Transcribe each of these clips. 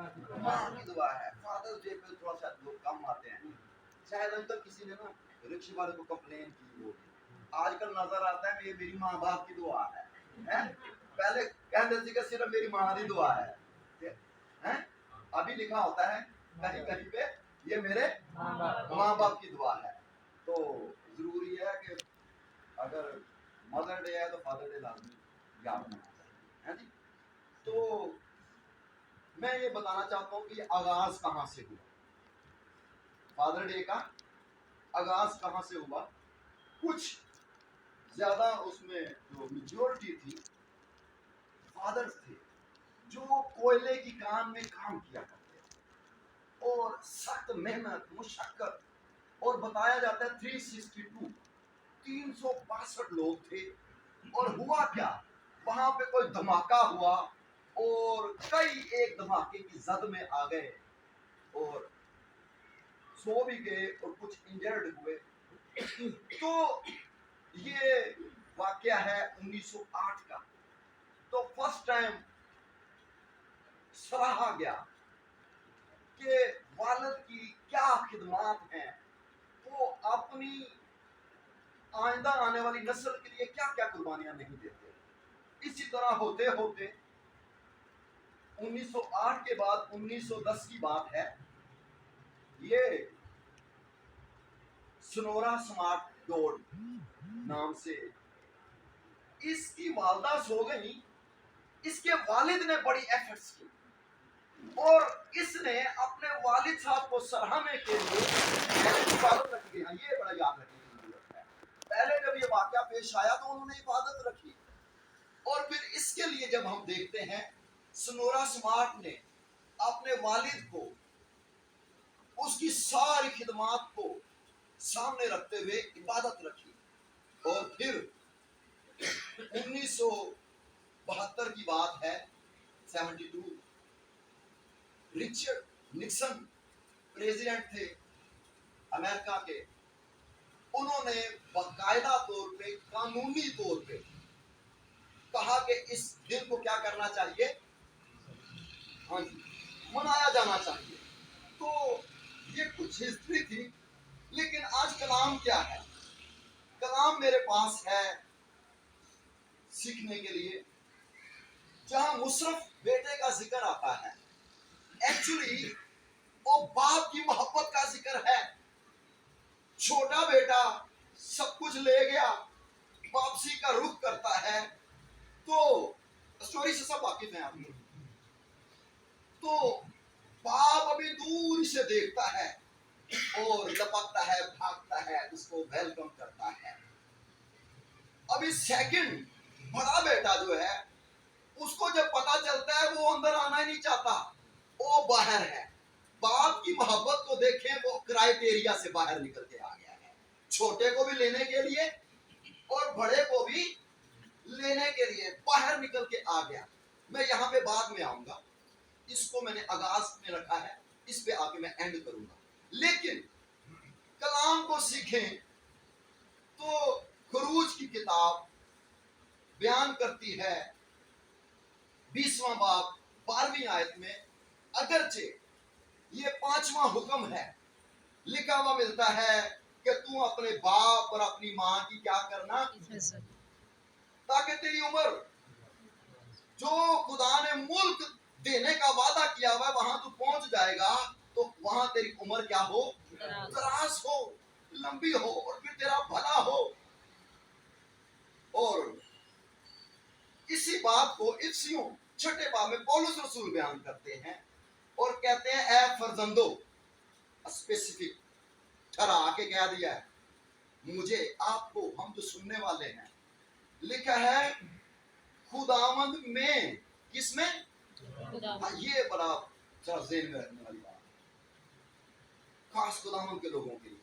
ماں کی دعا ہے. فادرز ڈے پہ تھوڑا سا لوگ کم آتے ہیں. شاید ابھی تک کسی نے نا رکشے والے کو کمپلین کی ہوگی. آج کل نظر آتا ہے یہ میری ماں باپ کی دعا ہے. پہلے کہتے تھے کہ صرف میری ماں کی دعا ہے. ابھی لکھا ہوتا ہے کہیں کہیں پہ یہ میرے ماں باپ کی دعا ہے. تو ضروری ہے کہ اگر مدر ڈے ہے تو فادر ڈے لازمی یاد رکھنا چاہیے. جی تو میں یہ بتانا چاہتا ہوں کہ یہ آغاز کہاں سے ہوا. فادر ڈے کا آغاز کہاں سے ہوا. کچھ زیادہ اس میں جو میجورٹی تھی فادرز تھے جو کوئلے کی کام میں کام کیا کرتے اور سخت محنت مشقت. اور بتایا جاتا ہے 362 لوگ تھے. اور ہوا کیا وہاں پہ کوئی دھماکہ ہوا اور کئی ایک دھماکے کی زد میں آ گئے اور سو بھی گئے اور کچھ انجرڈ ہوئے. تو یہ واقعہ ہے 1908 کا. تو فرسٹ ٹائم سراہا گیا کہ والد کی کیا خدمات ہیں, وہ اپنی آئندہ آنے والی نسل کے لیے کیا کیا قربانیاں نہیں دیتے. اسی طرح ہوتے ہوتے 1908 کے بعد 1910 کی بات ہے. یہ سنورا سمارٹ ڈوڈ نام سے اس کی والدہ سو گئی. اس کے والد نے بڑی ایفرٹس کی اور اس نے اپنے والد صاحب کو سراہنے کے لیے حفاظت رکھی. یہ بڑا یاد رکھنے کی ضرورت ہے. پہلے جب یہ واقعہ پیش آیا تو انہوں نے حفاظت رکھی اور پھر اس کے لیے جب ہم دیکھتے ہیں سنورا سمارٹ نے اپنے والد کو اس کی ساری خدمات کو سامنے رکھتے ہوئے عبادت رکھی. اور پھر 1972 کی بات ہے 72 رچرڈ نکسن پریزیڈنٹ تھے امریکہ کے. انہوں نے باقاعدہ طور پہ قانونی طور پہ کہا کہ اس دن کو کیا کرنا چاہیے, ہاں جی منایا جانا چاہیے. تو یہ کچھ ہسٹری تھی. لیکن آج کلام کیا ہے. کلام میرے پاس ہے سیکھنے کے لیے. جہاں مصرف بیٹے کا ذکر آتا ہے ایکچولی وہ باپ کی محبت کا ذکر ہے. چھوٹا بیٹا سب کچھ لے گیا, واپسی کا رخ کرتا ہے. تو اسٹوری سے سب واقف ہیں آپ لوگ. تو باپ ابھی دور سے دیکھتا ہے اور لپکتا ہے, بھاگتا ہے, اس کو ویلکم کرتا ہے. ابھی سیکنڈ بڑا بیٹا جو ہے اس کو جب پتا چلتا ہے وہ اندر آنا ہی نہیں چاہتا, وہ باہر ہے. باپ کی محبت کو دیکھیں, وہ کرائٹیریا سے باہر نکل کے آ گیا ہے. چھوٹے کو بھی لینے کے لیے اور بڑے کو بھی لینے کے لیے باہر نکل کے آ گیا. میں یہاں پہ بعد میں آؤں گا, اس کو میں نے آغاز میں رکھا ہے, اس پہ آ کے میں اینڈ کروں گا. لیکن کلام کو سیکھیں تو خروج کی کتاب بیان کرتی ہے 20واں باب 12ویں آیت میں, اگرچہ یہ 5واں حکم ہے, لکھا ہوا ملتا ہے کہ تو اپنے باپ اور اپنی ماں کی کیا کرنا تاکہ تیری عمر جو خدا نے ملک دینے کا وعدہ کیا ہوا ہے وہاں تو پہنچ جائے گا, تو وہاں تیری عمر کیا ہو, دراز ہو, لمبی ہو, اور پھر تیرا بھلا ہو. اور اسی بات کو افسیوں 6 باب میں پولس رسول بیان کرتے ہیں اور کہتے ہیں اے فرزندو, اسپیسیفک ٹھہرا کے کہہ دیا ہے مجھے آپ کو, ہم جو سننے والے ہیں. لکھا ہے خداوند میں, کس میں, یہ بڑا ذہن میں رکھنے والی بات, خاص خداوند کے لوگوں کے لیے.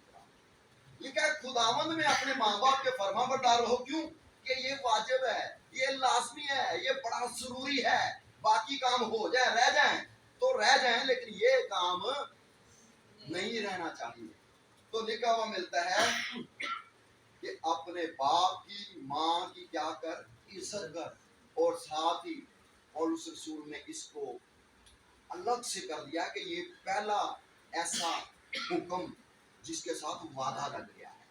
لکھا ہے خداوند میں اپنے ماں باپ کے فرما بردار رہو. کیوں کہ یہ واجب ہے, یہ لازمی ہے, یہ بڑا ضروری ہے. باقی کام ہو جائیں رہ جائیں تو رہ جائیں, لیکن یہ کام نہیں رہنا چاہیے. تو لکھا ہوا ملتا ہے کہ اپنے باپ کی ماں کی کیا کر, عزت کر. اور ساتھ ہی پولس رسول نے اس کو الگ سے کر دیا کہ یہ پہلا ایسا حکم جس کے ساتھ وعدہ لگ گیا ہے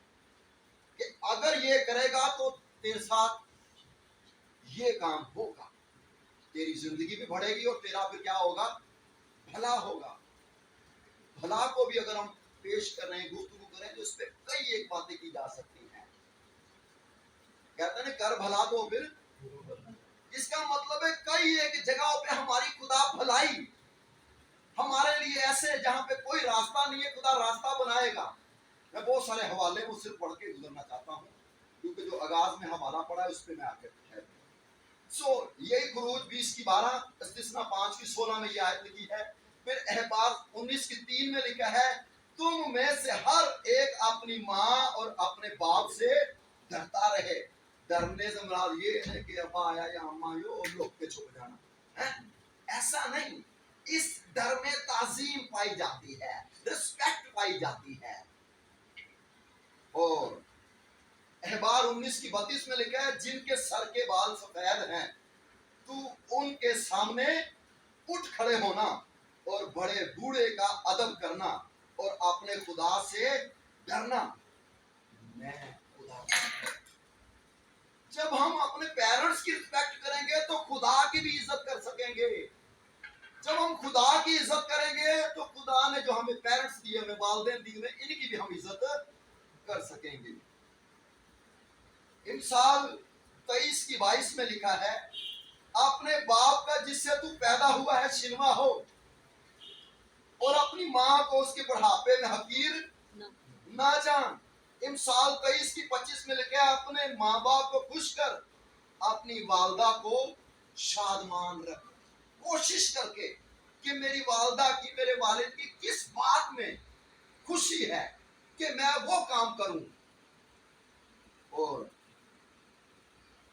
کہ اگر یہ کرے گا تو تیرے ساتھ یہ کام ہوگا، تیری زندگی بھی بڑھے گی اور تیرا پھر کیا ہوگا، بھلا ہوگا۔ بھلا کو بھی اگر ہم پیش کر رہے ہیں، گفتگو کریں تو اس پہ کئی ایک باتیں کی جا سکتی ہیں۔ کہتے ہیں کر بھلا تو پھر، اس کا مطلب ہے کئی ایک جگہوں پہ ہماری خدا بھلائی ہمارے لیے ایسے جہاں پہ کوئی راستہ نہیں ہے، خدا راستہ بنائے گا۔ میں بہت سارے حوالے وہ صرف پڑھ کے گزرنا چاہتا ہوں کیونکہ جو آغاز میں حوالہ پڑھا ہے اس پہ میں آ کے یہی خروج 20 کی 12، استثنا 5 کی 16 میں یہ آیت لکھی ہے۔ پھر احبار 19 کی 3 میں لکھا ہے تم میں سے ہر ایک اپنی ماں اور اپنے باپ سے ڈرتا رہے۔ ڈرنے سے مراد یہ ہے کہ ابا آیا یا اماں یو لوگ کے چھپ جانا، ایسا نہیں۔ اس ڈر میں تعظیم پائی جاتی ہے، رسپیکٹ پائی جاتی ہے۔ اور احبار 19 کی 32 میں لکھا ہے جن کے سر کے بال سفید ہیں تو ان کے سامنے اٹھ کھڑے ہونا اور بڑے بوڑھے کا ادب کرنا اور اپنے خدا سے ڈرنا۔ میں خدا، جب ہم اپنے پیرنٹس کی رسپیکٹ کریں گے تو خدا کی بھی عزت کر سکیں گے۔ جب ہم خدا کی عزت کریں گے تو خدا نے جو ہمیں پیرنٹس دیے، ہمیں والدین دیے، ان کی بھی ہم عزت کر سکیں گے۔ امثال 23 کی 22 میں لکھا ہے اپنے باپ کا جس سے تو پیدا ہوا ہے شنوا ہو اور اپنی ماں کو اس کے بڑھاپے میں حقیر نہ جان۔ امثال 23 کی 25 میں لکھا ہے اپنے ماں باپ کو خوش کر، اپنی والدہ کو شادمان رکھ۔ کوشش کر کے کہ میری والدہ کی، میرے والد کی کس بات میں خوشی ہے کہ میں وہ کام کروں۔ اور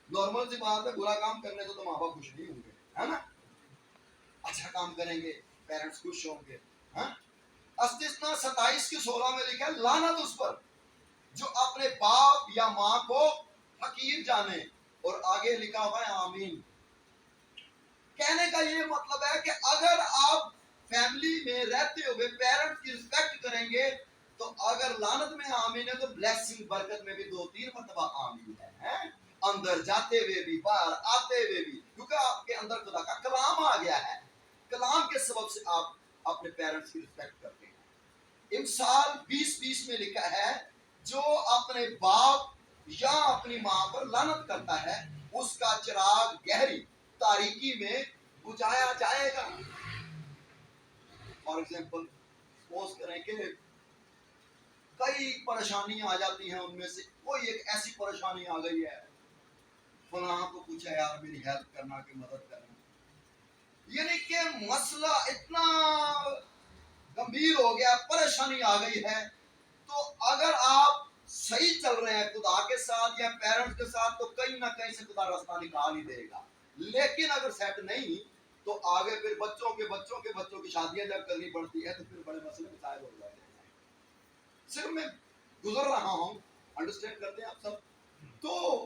نارمل سی بات ہے، برا کام کرنے سے تو ماں باپ خوش نہیں ہوں گے، ہے نا؟ اچھا کام کریں گے پیرنٹس خوش ہوں گے۔ استثنا 27 کی 16 میں لکھا ہے لعنت اس پر جو اپنے باپ یا ماں کو حقیر جانے، اور آگے لکھا ہوا ہے آمین۔ کہنے کا یہ مطلب ہے کہ اگر آپ فیملی میں رہتے ہوئے پیرنٹس کی رسپیکٹ کریں گے تو اگر لعنت میں آمین ہے تو بلیسنگ برکت میں بھی 2-3 مرتبہ آمین ہے۔ اندر جاتے ہوئے بھی، باہر آتے ہوئے بھی، کیونکہ آپ کے اندر خدا کا کلام آ گیا ہے۔ کلام کے سبب سے آپ اپنے پیرنٹس کی رسپیکٹ کرتے ہیں۔ امثال 20:20 میں لکھا ہے جو اپنے باپ یا اپنی ماں پر لعنت کرتا ہے اس کا چراغ گہری تاریکی میں بجھایا جائے گا۔ فار ایگزامپل سپوز کریں کہ کئی پریشانیاں آ جاتی ہیں، ان میں سے کوئی ایک ایسی پریشانی آ گئی ہے، فلاں کو پوچھا یار میری ہیلپ کرنا کہ مدد کرنا، یعنی کہ مسئلہ اتنا گمبھیر ہو گیا، پریشانی آ گئی ہے، تو اگر آپ صحیح چل رہے ہیں خدا کے ساتھ یا پیرنٹس کے ساتھ تو کہیں نہ کہیں سے خدا راستہ نکال ہی دے گا۔ لیکن اگر سیٹ نہیں تو آگے پھر بچوں کے بچوں کے بچوں کی شادیاں جب کرنی پڑتی ہے تو پھر بڑے مسئلے مسائل ہو جاتے ہیں۔ صرف میں گزر رہا ہوں، انڈرسٹینڈ کرتے ہیں آپ سب؟ تو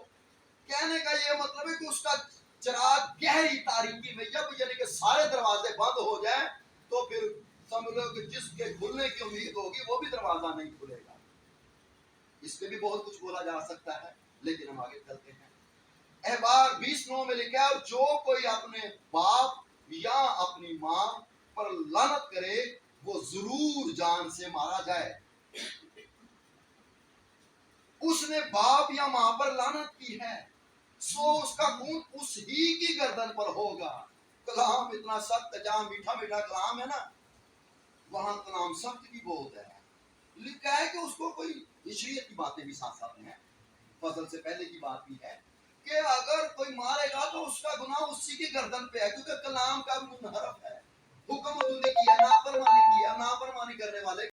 کہنے کا یہ مطلب ہے کہ اس کا چراغ گہری تاریکی میں، جب یعنی کہ سارے دروازے بند ہو جائیں تو پھر سمجھ لو کہ جس کے کھلنے کی امید ہوگی وہ بھی دروازہ نہیں کھلے گا۔ اس پہ بھی بہت کچھ بولا جا سکتا ہے لیکن ہم آگے چلتے ہیں۔ احبار 20:9 میں لکھا ہے جو کوئی اپنے باپ یا اپنی ماں پر لعنت کرے وہ ضرور جان سے مارا جائے۔ اس نے باپ یا ماں پر لعنت کی ہے سو اس کا خون اس ہی کی گردن پر ہوگا۔ کلام اتنا سخت ہے، جہاں میٹھا میٹھا کلام ہے نا وہاں کلام سخت بھی بہت ہے۔ لکھا ہے کہ اس کو کوئی شریعت کی باتیں بھی ساتھ ساتھ ہیں، فضل سے پہلے کی بات بھی ہے کہ اگر کوئی مارے گا تو اس کا گناہ اسی کی گردن پہ ہے، کیونکہ کلام کا منحرف ہے۔ حکم انہوں نے کیا، نافرمانی کیا، نافرمانی کرنے والے